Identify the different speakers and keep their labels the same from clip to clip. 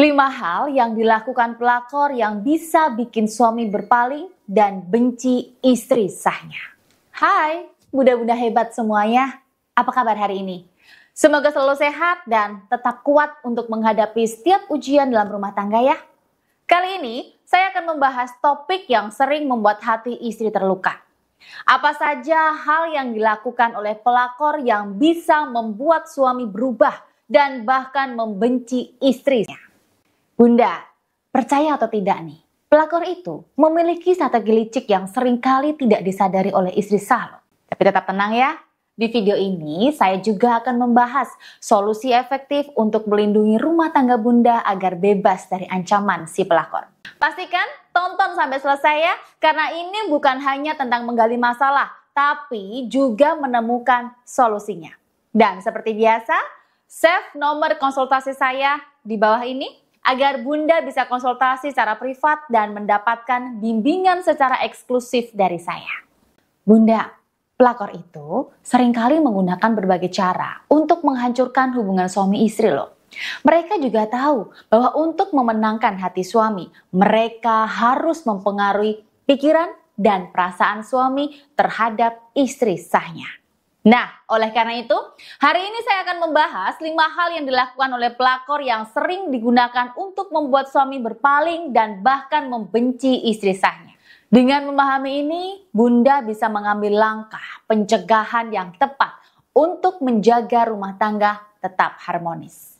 Speaker 1: 5 hal yang dilakukan pelakor yang bisa bikin suami berpaling dan benci istri sahnya. Hai, bunda-bunda hebat semuanya. Apa kabar hari ini? Semoga selalu sehat dan tetap kuat untuk menghadapi setiap ujian dalam rumah tangga ya. Kali ini saya akan membahas topik yang sering membuat hati istri terluka. Apa saja hal yang dilakukan oleh pelakor yang bisa membuat suami berubah dan bahkan membenci istrinya? Bunda, percaya atau tidak nih, pelakor itu memiliki strategi licik yang seringkali tidak disadari oleh istri sah loh. Tapi tetap tenang ya, di video ini saya juga akan membahas solusi efektif untuk melindungi rumah tangga Bunda agar bebas dari ancaman si pelakor. Pastikan tonton sampai selesai ya, karena ini bukan hanya tentang menggali masalah, tapi juga menemukan solusinya. Dan seperti biasa, save nomor konsultasi saya di bawah ini, agar Bunda bisa konsultasi secara privat dan mendapatkan bimbingan secara eksklusif dari saya. Bunda, pelakor itu seringkali menggunakan berbagai cara untuk menghancurkan hubungan suami istri loh. Mereka juga tahu bahwa untuk memenangkan hati suami, mereka harus mempengaruhi pikiran dan perasaan suami terhadap istri sahnya. Nah, oleh karena itu, hari ini saya akan membahas 5 hal yang dilakukan oleh pelakor yang sering digunakan untuk membuat suami berpaling dan bahkan membenci istri sahnya. Dengan memahami ini, Bunda bisa mengambil langkah pencegahan yang tepat untuk menjaga rumah tangga tetap harmonis.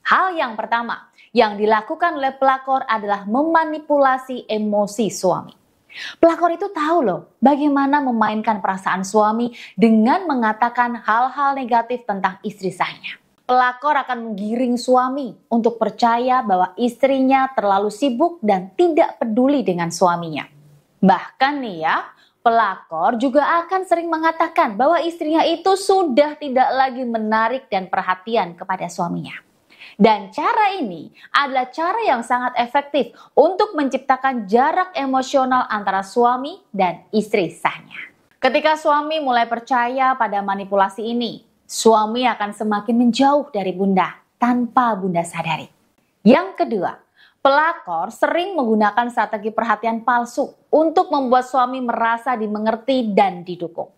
Speaker 1: Hal yang pertama yang dilakukan oleh pelakor adalah memanipulasi emosi suami. Pelakor itu tahu loh bagaimana memainkan perasaan suami dengan mengatakan hal-hal negatif tentang istri sahnya. Pelakor akan menggiring suami untuk percaya bahwa istrinya terlalu sibuk dan tidak peduli dengan suaminya. Bahkan nih ya, pelakor juga akan sering mengatakan bahwa istrinya itu sudah tidak lagi menarik dan perhatian kepada suaminya. Dan cara ini adalah cara yang sangat efektif untuk menciptakan jarak emosional antara suami dan istri sahnya. Ketika suami mulai percaya pada manipulasi ini, suami akan semakin menjauh dari Bunda tanpa Bunda sadari. Yang kedua, pelakor sering menggunakan strategi perhatian palsu untuk membuat suami merasa dimengerti dan didukung.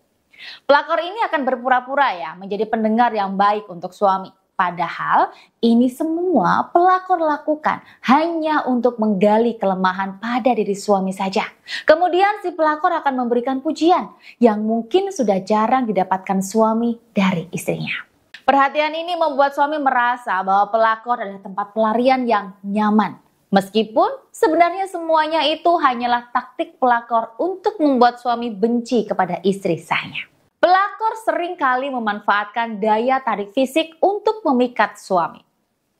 Speaker 1: Pelakor ini akan berpura-pura ya menjadi pendengar yang baik untuk suami. Padahal ini semua pelakor lakukan hanya untuk menggali kelemahan pada diri suami saja. Kemudian si pelakor akan memberikan pujian yang mungkin sudah jarang didapatkan suami dari istrinya. Perhatian ini membuat suami merasa bahwa pelakor adalah tempat pelarian yang nyaman. Meskipun sebenarnya semuanya itu hanyalah taktik pelakor untuk membuat suami benci kepada istri sahnya. Pelakor sering kali memanfaatkan daya tarik fisik untuk memikat suami.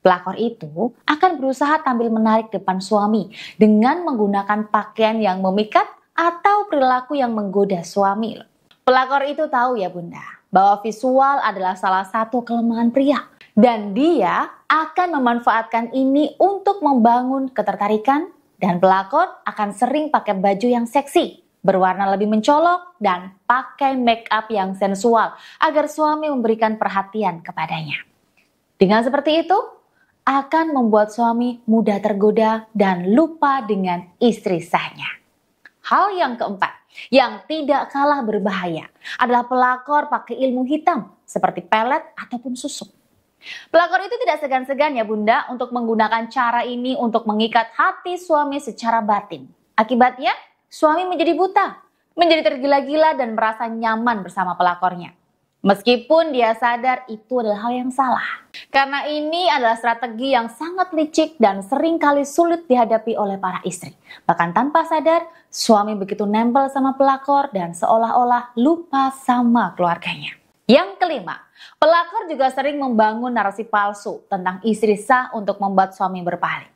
Speaker 1: Pelakor itu akan berusaha tampil menarik depan suami dengan menggunakan pakaian yang memikat atau perilaku yang menggoda suami. Pelakor itu tahu ya Bunda, bahwa visual adalah salah satu kelemahan pria. Dan dia akan memanfaatkan ini untuk membangun ketertarikan, dan pelakor akan sering pakai baju yang seksi, berwarna lebih mencolok, dan pakai make up yang sensual agar suami memberikan perhatian kepadanya. Dengan seperti itu, akan membuat suami mudah tergoda dan lupa dengan istri sahnya. Hal yang keempat, yang tidak kalah berbahaya, adalah pelakor pakai ilmu hitam seperti pelet ataupun susuk. Pelakor itu tidak segan-segan ya Bunda untuk menggunakan cara ini untuk mengikat hati suami secara batin. Akibatnya, suami menjadi buta, menjadi tergila-gila dan merasa nyaman bersama pelakornya. Meskipun dia sadar itu adalah hal yang salah. Karena ini adalah strategi yang sangat licik dan seringkali sulit dihadapi oleh para istri. Bahkan tanpa sadar, suami begitu nempel sama pelakor dan seolah-olah lupa sama keluarganya. Yang kelima, pelakor juga sering membangun narasi palsu tentang istri sah untuk membuat suami berpaling.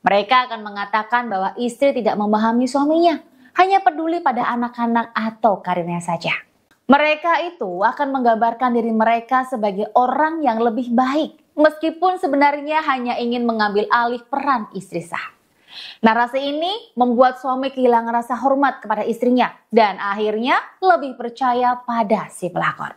Speaker 1: Mereka akan mengatakan bahwa istri tidak memahami suaminya, hanya peduli pada anak-anak atau karirnya saja. Mereka itu akan menggambarkan diri mereka sebagai orang yang lebih baik, meskipun sebenarnya hanya ingin mengambil alih peran istri sah. Narasi ini membuat suami kehilangan rasa hormat kepada istrinya dan akhirnya lebih percaya pada si pelakor.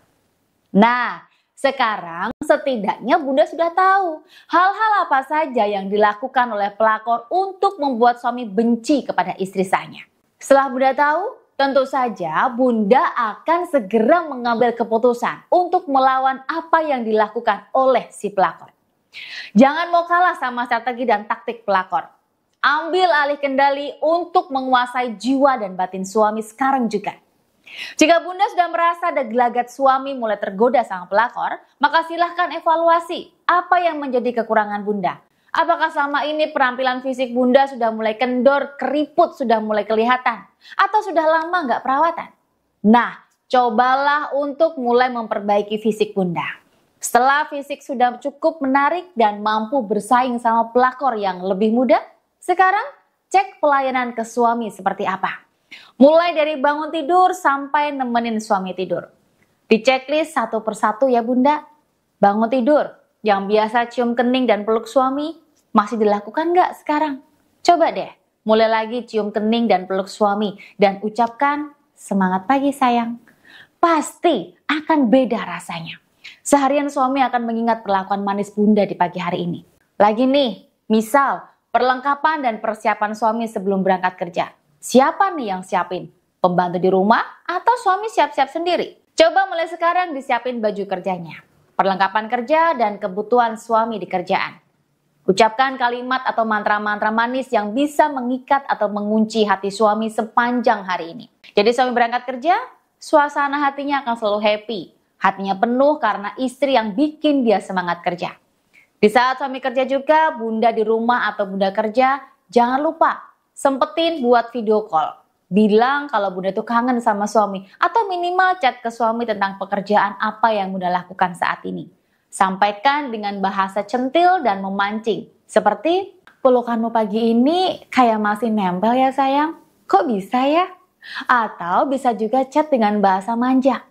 Speaker 1: Nah, Sekarang setidaknya Bunda sudah tahu hal-hal apa saja yang dilakukan oleh pelakor untuk membuat suami benci kepada istri sahnya. Setelah Bunda tahu, tentu saja Bunda akan segera mengambil keputusan untuk melawan apa yang dilakukan oleh si pelakor. Jangan mau kalah sama strategi dan taktik pelakor. Ambil alih kendali untuk menguasai jiwa dan batin suami sekarang juga. Jika Bunda sudah merasa ada gelagat suami mulai tergoda sama pelakor, maka silahkan evaluasi apa yang menjadi kekurangan Bunda. Apakah selama ini penampilan fisik Bunda sudah mulai kendor, keriput sudah mulai kelihatan, atau sudah lama nggak perawatan? Nah, cobalah untuk mulai memperbaiki fisik Bunda. Setelah fisik sudah cukup menarik dan mampu bersaing sama pelakor yang lebih muda, sekarang cek pelayanan ke suami seperti apa. Mulai dari bangun tidur sampai nemenin suami tidur. Di checklist satu persatu ya Bunda. Bangun tidur, yang biasa cium kening dan peluk suami, masih dilakukan nggak sekarang? Coba deh, mulai lagi cium kening dan peluk suami dan ucapkan semangat pagi sayang. Pasti akan beda rasanya. Seharian suami akan mengingat perlakuan manis Bunda di pagi hari ini. Lagi nih, misal perlengkapan dan persiapan suami sebelum berangkat kerja. Siapa nih yang siapin? Pembantu di rumah atau suami siap-siap sendiri? Coba mulai sekarang disiapin baju kerjanya, perlengkapan kerja dan kebutuhan suami di kerjaan. Ucapkan kalimat atau mantra-mantra manis yang bisa mengikat atau mengunci hati suami sepanjang hari ini. Jadi suami berangkat kerja, suasana hatinya akan selalu happy. Hatinya penuh karena istri yang bikin dia semangat kerja. Di saat suami kerja juga, Bunda di rumah atau Bunda kerja, jangan lupa sempetin buat video call. Bilang kalau Bunda itu kangen sama suami atau minimal chat ke suami tentang pekerjaan apa yang Bunda lakukan saat ini. Sampaikan dengan bahasa centil dan memancing. Seperti, pelukanmu pagi ini kayak masih nempel ya sayang. Kok bisa ya? Atau bisa juga chat dengan bahasa manja.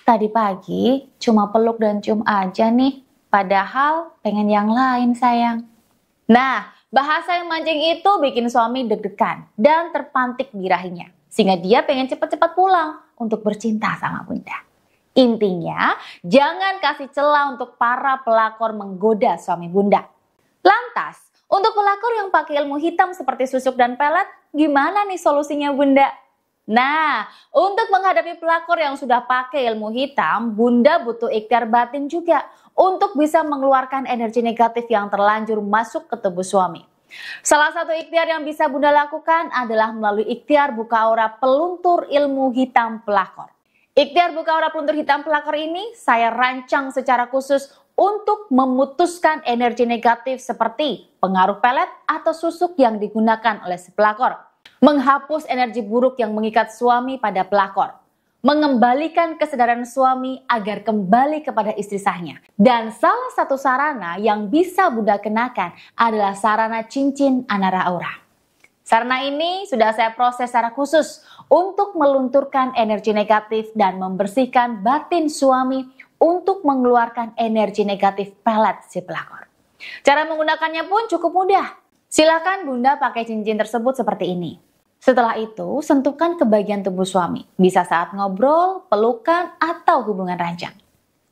Speaker 1: Tadi pagi cuma peluk dan cium aja nih. Padahal pengen yang lain sayang. Nah, bahasa yang mancing itu bikin suami deg-degan dan terpantik birahinya. Sehingga dia pengen cepat-cepat pulang untuk bercinta sama Bunda. Intinya, jangan kasih celah untuk para pelakor menggoda suami Bunda. Lantas, untuk pelakor yang pakai ilmu hitam seperti susuk dan pelet, gimana nih solusinya Bunda? Nah, untuk menghadapi pelakor yang sudah pakai ilmu hitam, Bunda butuh ikhtiar batin juga untuk bisa mengeluarkan energi negatif yang terlanjur masuk ke tubuh suami. Salah satu ikhtiar yang bisa Bunda lakukan adalah melalui ikhtiar buka aura peluntur ilmu hitam pelakor. Ikhtiar buka aura peluntur hitam pelakor ini saya rancang secara khusus untuk memutuskan energi negatif seperti pengaruh pelet atau susuk yang digunakan oleh si pelakor. Menghapus energi buruk yang mengikat suami pada pelakor. Mengembalikan kesadaran suami agar kembali kepada istri sahnya. Dan salah satu sarana yang bisa Bunda kenakan adalah sarana cincin Anara Aura. Sarana ini sudah saya proses secara khusus untuk melunturkan energi negatif dan membersihkan batin suami untuk mengeluarkan energi negatif pelet si pelakor. Cara menggunakannya pun cukup mudah. Silakan Bunda pakai cincin tersebut seperti ini. Setelah itu, sentuhkan ke bagian tubuh suami. Bisa saat ngobrol, pelukan, atau hubungan ranjang.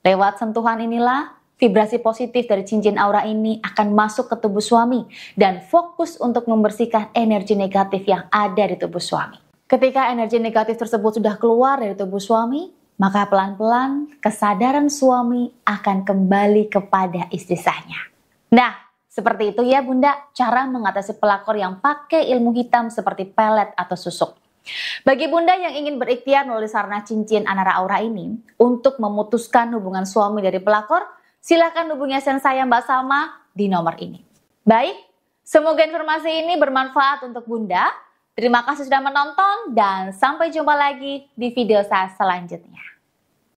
Speaker 1: Lewat sentuhan inilah, vibrasi positif dari cincin aura ini akan masuk ke tubuh suami dan fokus untuk membersihkan energi negatif yang ada di tubuh suami. Ketika energi negatif tersebut sudah keluar dari tubuh suami, maka pelan-pelan kesadaran suami akan kembali kepada istri sahnya. Nah, seperti itu ya Bunda, cara mengatasi pelakor yang pakai ilmu hitam seperti pelet atau susuk. Bagi Bunda yang ingin berikhtiar melalui sarana cincin Anara Aura ini untuk memutuskan hubungan suami dari pelakor, silakan hubungi AdSense saya Mbak Salma di nomor ini. Baik, semoga informasi ini bermanfaat untuk Bunda. Terima kasih sudah menonton dan sampai jumpa lagi di video saya selanjutnya.